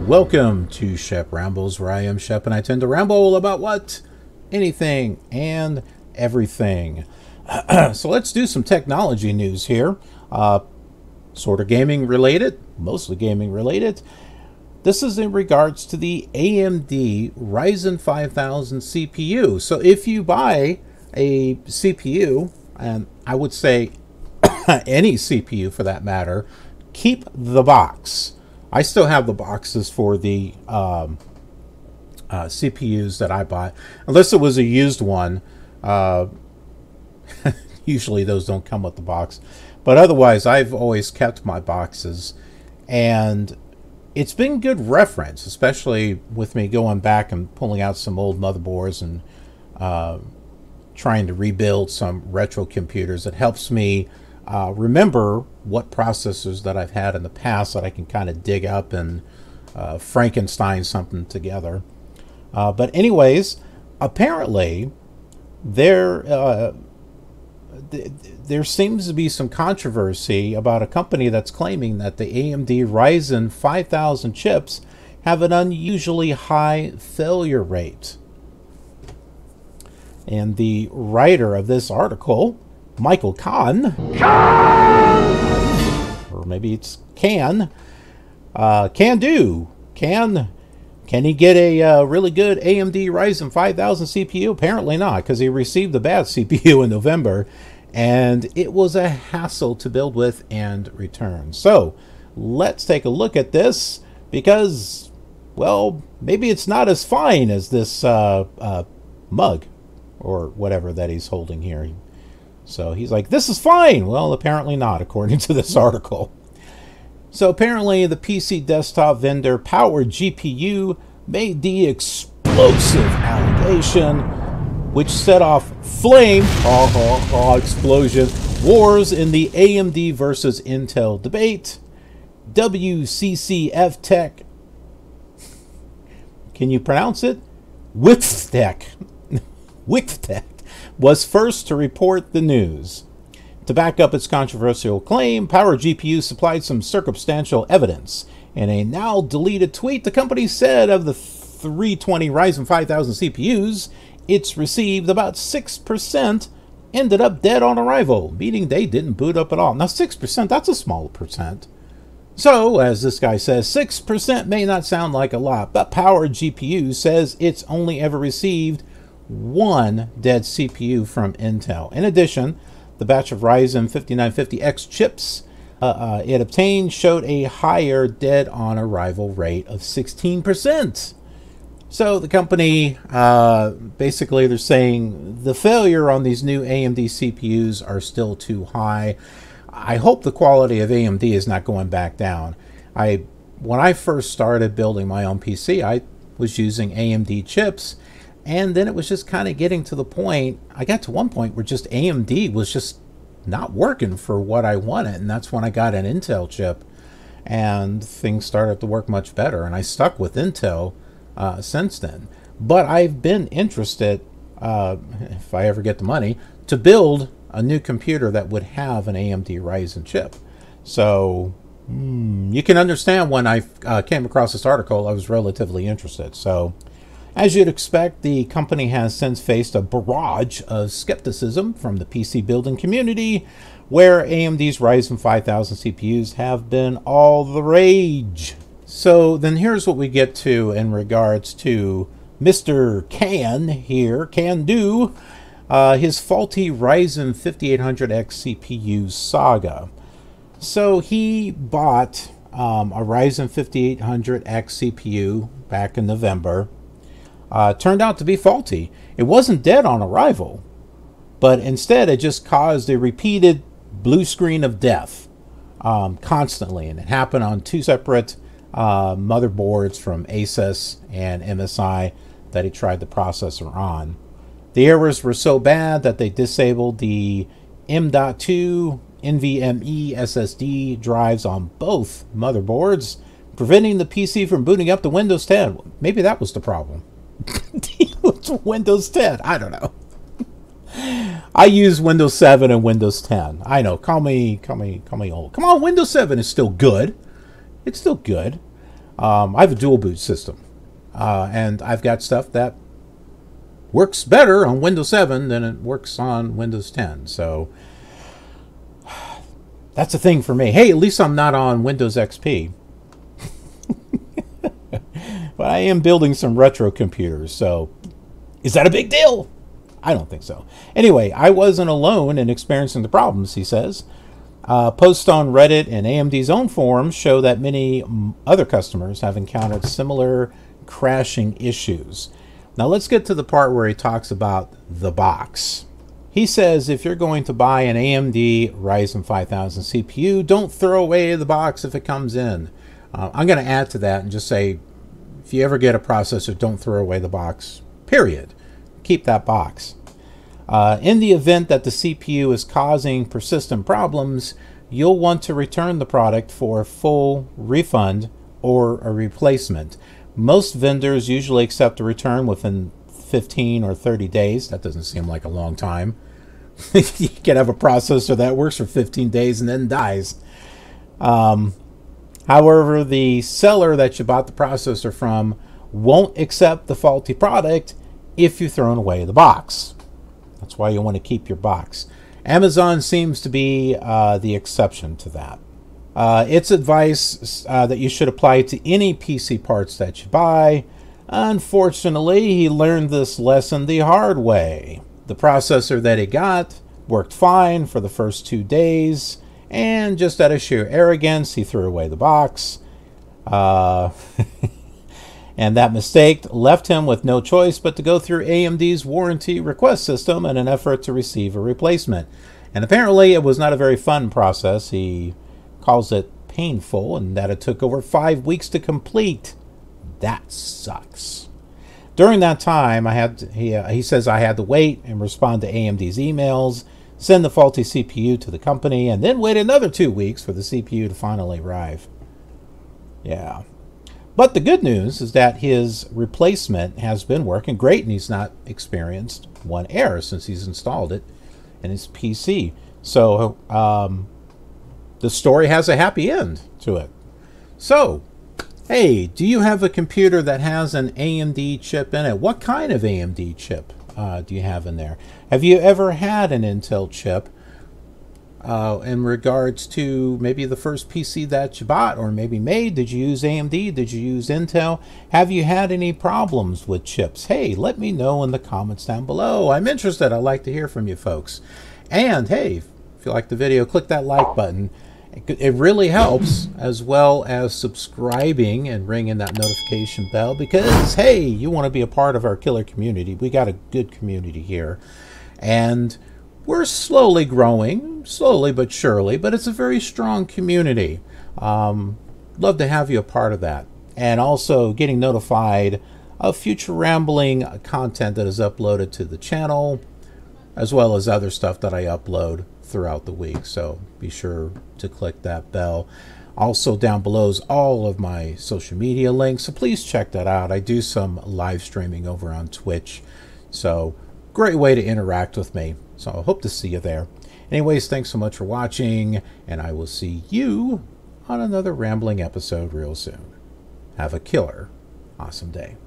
Welcome to Shep Rambles, where I am Shep and I tend to ramble about what? Anything and everything. So let's do some technology news here. Sort of gaming related, mostly gaming related. This is in regards to the AMD Ryzen 5000 CPU. So if you buy a CPU, and I would say any CPU for that matter, keep the box. I still have the boxes for the CPUs that I bought, unless it was a used one. Usually those don't come with the box, but otherwise I've always kept my boxes, and it's been good reference, especially with me going back and pulling out some old motherboards and trying to rebuild some retro computers. It helps me remember what processors that I've had in the past that I can kind of dig up and Frankenstein something together. But anyways, apparently there seems to be some controversy about a company that's claiming that the AMD Ryzen 5000 chips have an unusually high failure rate. And the writer of this article, Michael Kahn, or maybe it's Can he get a really good AMD Ryzen 5000 CPU? Apparently not, because he received the bad CPU in November, and it was a hassle to build with and return. So let's take a look at this, because, well, maybe it's not as fine as this mug or whatever that he's holding here. So he's like, this is fine. Well, apparently not, according to this article. So apparently the PC desktop vendor Power GPU made the explosive allegation, which set off flame, explosion, wars in the AMD versus Intel debate. WCCF Tech, can you pronounce it? Wixtech was first to report the news. To back up its controversial claim, Power GPU supplied some circumstantial evidence. In a now deleted tweet, the company said of the 320 Ryzen 5000 CPUs it's received, about 6% ended up dead on arrival, meaning they didn't boot up at all. Now 6%, that's a small percent. So, as this guy says, 6% may not sound like a lot, but Power GPU says it's only ever received one dead CPU from Intel. In addition, the batch of Ryzen 5950X chips it obtained showed a higher dead on arrival rate of 16%. So the company, basically they're saying the failure on these new AMD CPUs are still too high. I hope the quality of AMD is not going back down. When I first started building my own PC, I was using AMD chips, and then it was just kind of getting to the point, I got to one point where just AMD was just not working for what I wanted, and that's when I got an Intel chip, and things started to work much better, and I stuck with Intel since then. But I've been interested, if I ever get the money, to build a new computer that would have an AMD Ryzen chip. So you can understand when I came across this article, I was relatively interested. So as you'd expect, the company has since faced a barrage of skepticism from the PC building community, where AMD's Ryzen 5000 CPUs have been all the rage. So then here's what we get to in regards to Mr. Can here, Can Do, his faulty Ryzen 5800X CPU saga. So he bought a Ryzen 5800X CPU back in November. Turned out to be faulty. It wasn't dead on arrival, but instead it just caused a repeated blue screen of death constantly, and it happened on two separate motherboards from Asus and MSI that he tried the processor on. The errors were so bad that they disabled the M.2 NVMe SSD drives on both motherboards, preventing the PC from booting up to Windows 10. Maybe that was the problem. Windows 10, I don't know. I use Windows 7 and Windows 10. I know, call me old. Come on, Windows 7 is still good. It's still good. I have a dual boot system, and I've got stuff that works better on Windows 7 than it works on Windows 10. So that's a thing for me. Hey, at least I'm not on Windows XP. But I am building some retro computers, so is that a big deal? I don't think so. Anyway, I wasn't alone in experiencing the problems, he says. Posts on Reddit and AMD's own forums show that many other customers have encountered similar crashing issues. Now let's get to the part where he talks about the box. He says if you're going to buy an AMD Ryzen 5000 CPU, don't throw away the box if it comes in. I'm going to add to that and just say, if you ever get a processor, don't throw away the box, period. Keep that box. In the event that the CPU is causing persistent problems, you'll want to return the product for a full refund or a replacement. Most vendors usually accept a return within 15 or 30 days. That doesn't seem like a long time. You can have a processor that works for 15 days and then dies. However, the seller that you bought the processor from won't accept the faulty product if you've thrown away the box. That's why you want to keep your box. Amazon seems to be the exception to that. It's advice that you should apply to any PC parts that you buy. Unfortunately, he learned this lesson the hard way. The processor that he got worked fine for the first 2 days, and just out of sheer arrogance, he threw away the box. And that mistake left him with no choice but to go through AMD's warranty request system in an effort to receive a replacement. And apparently it was not a very fun process. He calls it painful, and that it took over 5 weeks to complete. That sucks. During that time, he says I had to wait and respond to AMD's emails, send the faulty CPU to the company, and then wait another 2 weeks for the CPU to finally arrive. Yeah. But the good news is that his replacement has been working great, and he's not experienced one error since he's installed it in his PC. So the story has a happy end to it. So, hey, do you have a computer that has an AMD chip in it? What kind of AMD chip do you have in there? Have you ever had an Intel chip in regards to maybe the first PC that you bought or maybe made? Did you use AMD? Did you use Intel? Have you had any problems with chips? Hey, let me know in the comments down below. I'm interested. I'd like to hear from you folks. And hey, if you like the video, click that like button. It really helps, as well as subscribing and ringing that notification bell, because hey, you want to be a part of our killer community. We got a good community here, and we're slowly growing, slowly but surely, but it's a very strong community. Love to have you a part of that, and also getting notified of future rambling content that is uploaded to the channel, as well as other stuff that I upload throughout the week. So be sure to click that bell. Also down below is all of my social media links, so please check that out. I do some live streaming over on Twitch, so great way to interact with me. So I hope to see you there. Anyways, thanks so much for watching, and I will see you on another rambling episode real soon. Have a killer awesome day.